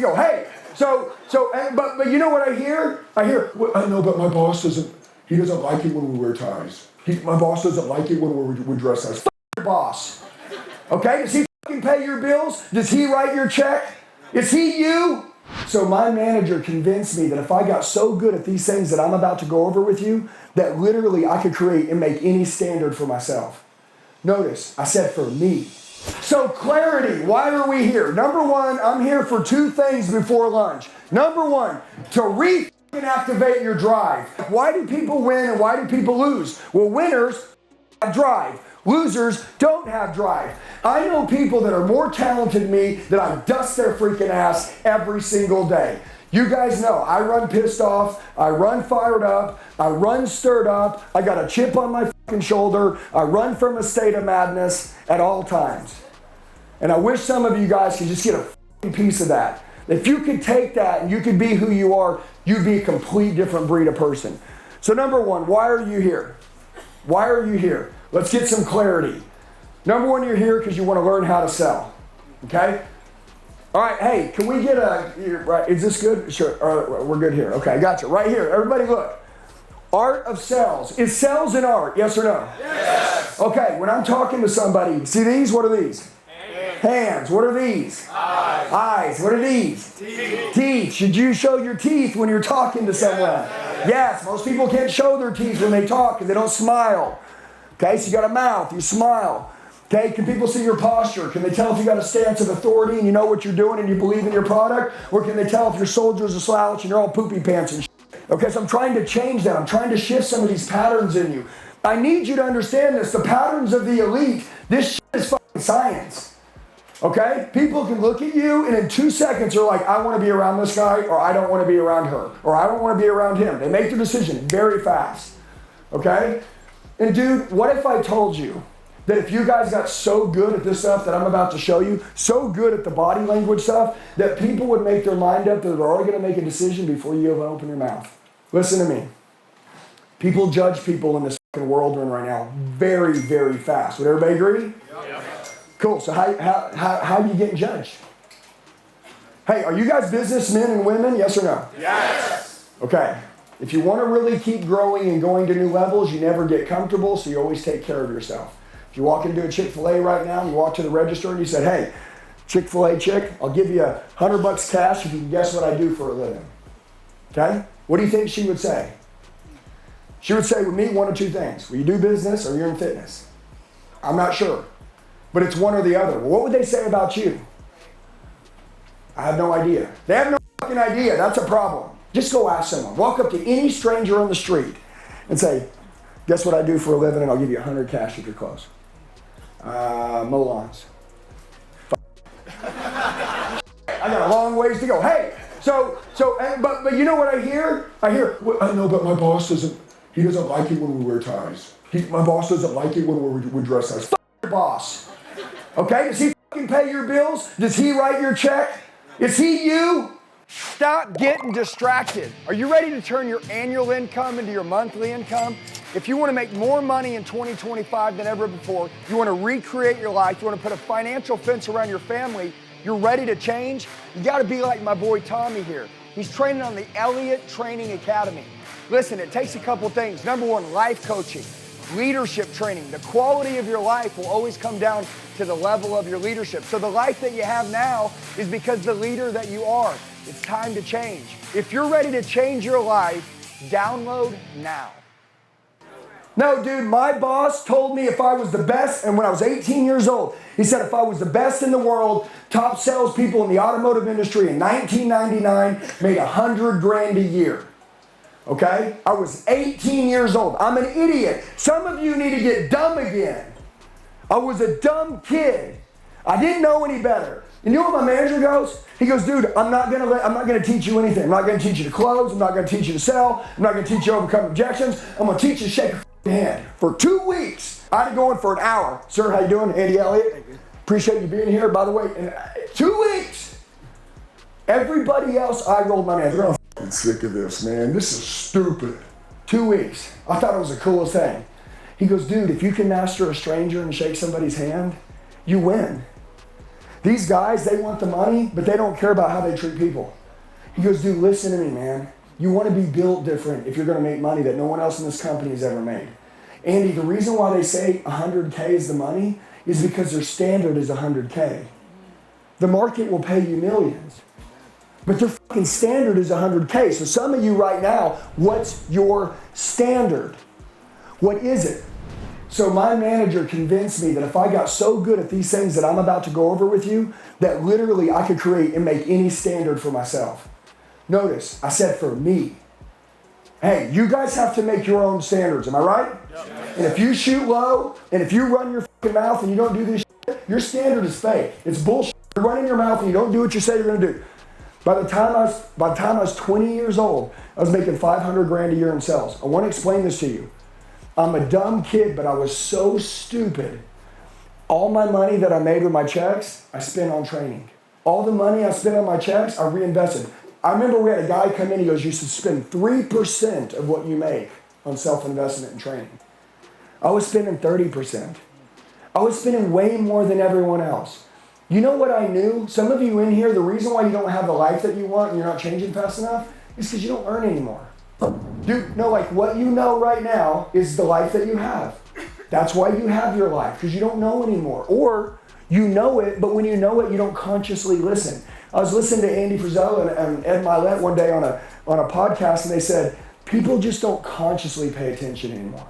go, hey, but you know what I hear? Well, I know, but my boss he doesn't like it when we wear ties. My boss doesn't like it when we dress nice. F your boss. Okay, does he fucking pay your bills? Does he write your check? Is he you? So my manager convinced me that if I got so good at these things that I'm about to go over with you, that literally I could create and make any standard for myself. Notice, I said for me. So clarity, why are we here? Number one, I'm here for two things before lunch. Number one, to reactivate your drive. Why do people win and why do people lose? Well, winners have drive. Losers don't have drive. I know people that are more talented than me that I dust their freaking ass every single day. You guys know, I run pissed off, I run fired up, I run stirred up, I got a chip on my fucking shoulder, I run from a state of madness at all times. And I wish some of you guys could just get a fucking piece of that. If you could take that and you could be who you are, you'd be a complete different breed of person. So number one, why are you here? Why are you here? Let's get some clarity. Number one, you're here because you want to learn how to sell. Okay? All right, hey, can we get right, is this good? Sure, all right, we're good here. Okay, I got you. Right here, everybody look. Art of sales. Is sales an art, yes or no? Yes. Okay, when I'm talking to somebody, see these? What are these? Hands. What are these? Eyes. Eyes. What are these? Teeth. Teeth. Should you show your teeth when you're talking to someone? Yes, most people can't show their teeth when they talk because they don't smile. Okay, so you got a mouth, you smile. Okay, can people see your posture? Can they tell if you got a stance of authority and you know what you're doing and you believe in your product? Or can they tell if your soldier's a slouch and you're all poopy pants and shit? Okay, so I'm trying to change that. I'm trying to shift some of these patterns in you. I need you to understand this. The patterns of the elite, this shit is fucking science. Okay? People can look at you and in 2 seconds they're like, I want to be around this guy or I don't want to be around her or I don't want to be around him. They make their decision very fast. Okay? And dude, what if I told you that if you guys got so good at this stuff that I'm about to show you, so good at the body language stuff, that people would make their mind up that they're already going to make a decision before you even open your mouth. Listen to me. People judge people in this fucking world we're in right now very, very fast. Would everybody agree? Yep. Cool. So how are you getting judged? Hey, are you guys businessmen and women? Yes or no? Yes. Okay. If you want to really keep growing and going to new levels, you never get comfortable, so you always take care of yourself. If you walk into a Chick-fil-A right now, and you walk to the register and you said, hey, Chick-fil-A chick, I'll give you $100 cash if you can guess what I do for a living. Okay? What do you think she would say? She would say with me one of two things. Will you do business or you're in fitness? I'm not sure. But it's one or the other. Well, what would they say about you? I have no idea. They have no fucking idea. That's a problem. Just go ask someone. Walk up to any stranger on the street and say, guess what I do for a living and I'll give you $100 cash if you're close. Mow lawns. I got a long ways to go. Hey, but you know what I hear? Well, I know, but my boss he doesn't like it when we wear ties. My boss doesn't like it when we dress nice. F your boss. Okay, does he fucking pay your bills? Does he write your check? Is he you? Stop getting distracted. Are you ready to turn your annual income into your monthly income? If you want to make more money in 2025 than ever before, you want to recreate your life, you want to put a financial fence around your family, you're ready to change, you got to be like my boy Tommy here. He's training on the Elliott Training Academy. Listen, it takes a couple things. Number one, life coaching, leadership training. The quality of your life will always come down to the level of your leadership. So the life that you have now is because the leader that you are. It's time to change. If you're ready to change your life, download now. No, dude, my boss told me if I was the best, and when I was 18 years old, he said if I was the best in the world, top salespeople in the automotive industry in 1999 made $100,000 a year. Okay? I was 18 years old. I'm an idiot. Some of you need to get dumb again. I was a dumb kid. I didn't know any better. And you know what my manager goes? He goes, dude, I'm not gonna teach you anything. I'm not gonna teach you to close. I'm not gonna teach you to sell. I'm not gonna teach you to overcome objections. I'm gonna teach you to shake a hand. For 2 weeks, I had to go in for an hour. Sir, how you doing? Andy Elliott. Appreciate you being here, by the way. And 2 weeks. Everybody else, I rolled my hands. I'm sick of this, man. This is stupid. 2 weeks. I thought it was the coolest thing. He goes, dude, if you can master a stranger and shake somebody's hand, you win. These guys, they want the money, but they don't care about how they treat people. He goes, dude, listen to me, man. You want to be built different if you're going to make money that no one else in this company has ever made. Andy, the reason why they say 100K is the money is because their standard is 100K. The market will pay you millions, but their fucking standard is 100K. So some of you right now, what's your standard? What is it? So my manager convinced me that if I got so good at these things that I'm about to go over with you, that literally I could create and make any standard for myself. Notice, I said for me. Hey, you guys have to make your own standards, am I right? Yep. And if you shoot low, and if you run your fucking mouth and you don't do this shit, your standard is fake. It's bullshit. You're running your mouth and you don't do what you say you're gonna do. By the time I was 20 years old, I was making $500,000 a year in sales. I want to explain this to you. I'm a dumb kid, but I was so stupid. All my money that I made with my checks, I spent on training. All the money I spent on my checks, I reinvested. I remember we had a guy come in, he goes, you should spend 3% of what you make on self-investment and training. I was spending 30%. I was spending way more than everyone else. You know what I knew? Some of you in here, the reason why you don't have the life that you want and you're not changing fast enough is because you don't earn anymore. Dude, no, like what you know right now is the life that you have. That's why you have your life, because you don't know anymore. Or you know it, but when you know it, you don't consciously listen. I was listening to Andy Frisella and Ed Mylett one day on a podcast, and they said, people just don't consciously pay attention anymore.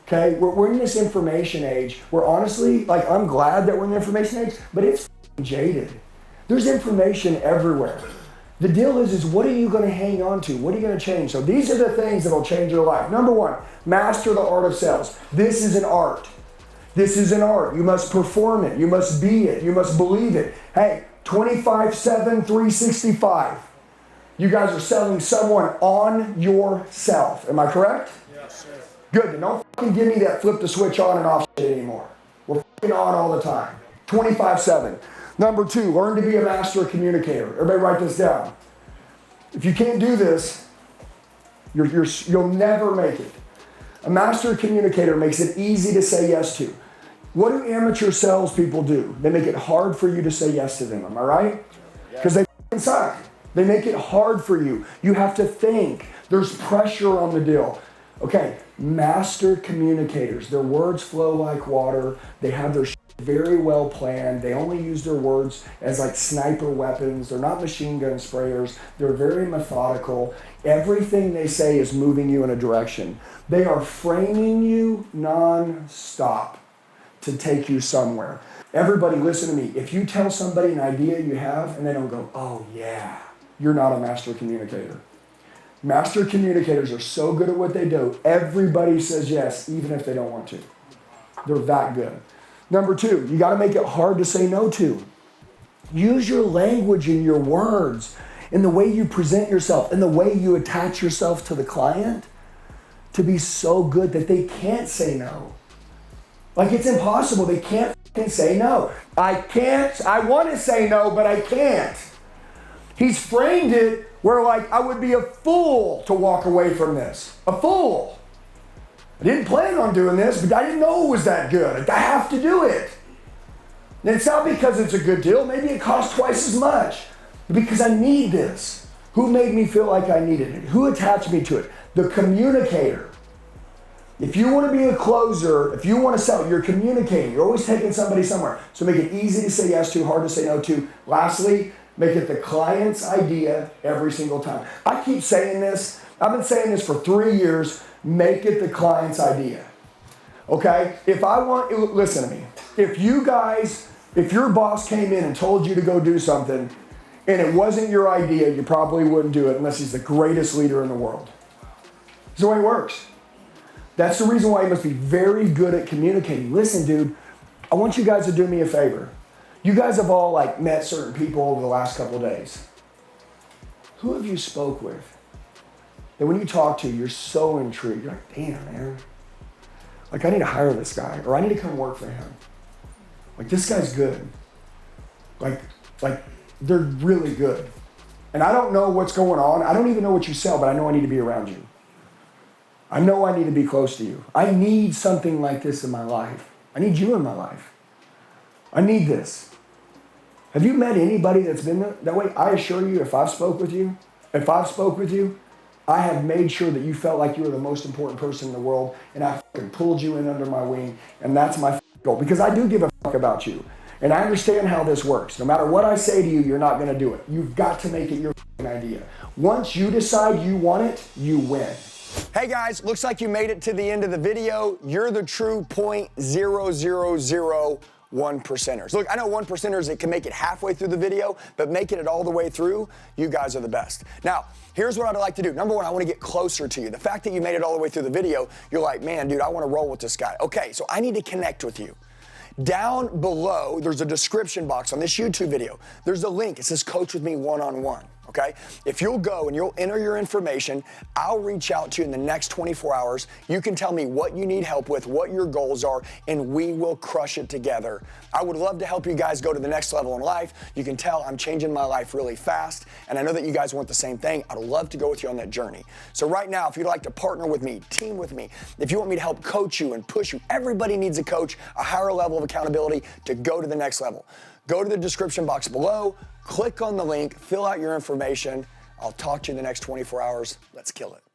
Okay, we're in this information age where honestly, like I'm glad that we're in the information age, but it's jaded. There's information everywhere. The deal is what are you going to hang on to? What are you going to change? So these are the things that will change your life. Number one, master the art of sales. This is an art. This is an art. You must perform it. You must be it. You must believe it. Hey, 24/7, 365. You guys are selling someone on yourself. Am I correct? Yes, sir. Good. Then don't fucking give me that flip the switch on and off shit anymore. We're fucking on all the time. 25/7. Number two, learn to be a master communicator. Everybody write this down. If you can't do this, you'll never make it. A master communicator makes it easy to say yes to. What do amateur salespeople do? They make it hard for you to say yes to them. Am I right? Because they suck. They make it hard for you. You have to think. There's pressure on the deal. Okay, master communicators. Their words flow like water. They have their very well planned. They only use their words as like sniper weapons. They're not machine gun sprayers. They're very methodical. Everything they say is moving you in a direction. They are framing you non-stop to take you somewhere. Everybody listen to me. If you tell somebody an idea you have and they don't go, oh yeah, you're not a master communicator. Master communicators are so good at what they do. Everybody says yes, even if they don't want to. They're that good. Number two, you got to make it hard to say no to. Use your language and your words and the way you present yourself and the way you attach yourself to the client to be so good that they can't say no. Like it's impossible. They can't say no. I want to say no, but I can't. He's framed it where like I would be a fool to walk away from this. A fool. I didn't plan on doing this, but I didn't know it was that good. I have to do it. And it's not because it's a good deal. Maybe it costs twice as much. Because I need this. Who made me feel like I needed it? Who attached me to it? The communicator. If you want to be a closer, if you want to sell, you're communicating. You're always taking somebody somewhere. So make it easy to say yes to, hard to say no to. Lastly, make it the client's idea every single time. I keep saying this. I've been saying this for 3 years. Make it the client's idea. Okay? Listen to me. If your boss came in and told you to go do something and it wasn't your idea, you probably wouldn't do it unless he's the greatest leader in the world. That's the way it works. That's the reason why you must be very good at communicating. Listen, dude, I want you guys to do me a favor. You guys have all met certain people over the last couple of days. Who have you spoke with? That when you talk to, you're so intrigued. You're like, damn, man. I need to hire this guy, or I need to come work for him. This guy's good. They're really good. And I don't know what's going on. I don't even know what you sell, but I know I need to be around you. I know I need to be close to you. I need something like this in my life. I need you in my life. I need this. Have you met anybody that's been that way? I assure you, if I've spoke with you, I have made sure that you felt like you were the most important person in the world, and I fucking pulled you in under my wing, and that's my goal, because I do give a fuck about you. And I understand how this works. No matter what I say to you, you're not gonna do it. You've got to make it your idea. Once you decide you want it, you win. Hey guys, looks like you made it to the end of the video. You're the true 0.0001 percenters. Look, I know 1 percenters that can make it halfway through the video, but making it all the way through, you guys are the best. Now, here's what I'd like to do. Number one, I want to get closer to you. The fact that you made it all the way through the video, you're like, man, dude, I want to roll with this guy. Okay, so I need to connect with you. Down below, there's a description box on this YouTube video. There's a link. It says Coach with Me one-on-one. Okay? If you'll go and you'll enter your information, I'll reach out to you in the next 24 hours. You can tell me what you need help with, what your goals are, and we will crush it together. I would love to help you guys go to the next level in life. You can tell I'm changing my life really fast, and I know that you guys want the same thing. I'd love to go with you on that journey. So right now, if you'd like to partner with me, team with me, if you want me to help coach you and push you, everybody needs a coach, a higher level of accountability to go to the next level. Go to the description box below, click on the link, fill out your information. I'll talk to you in the next 24 hours. Let's kill it.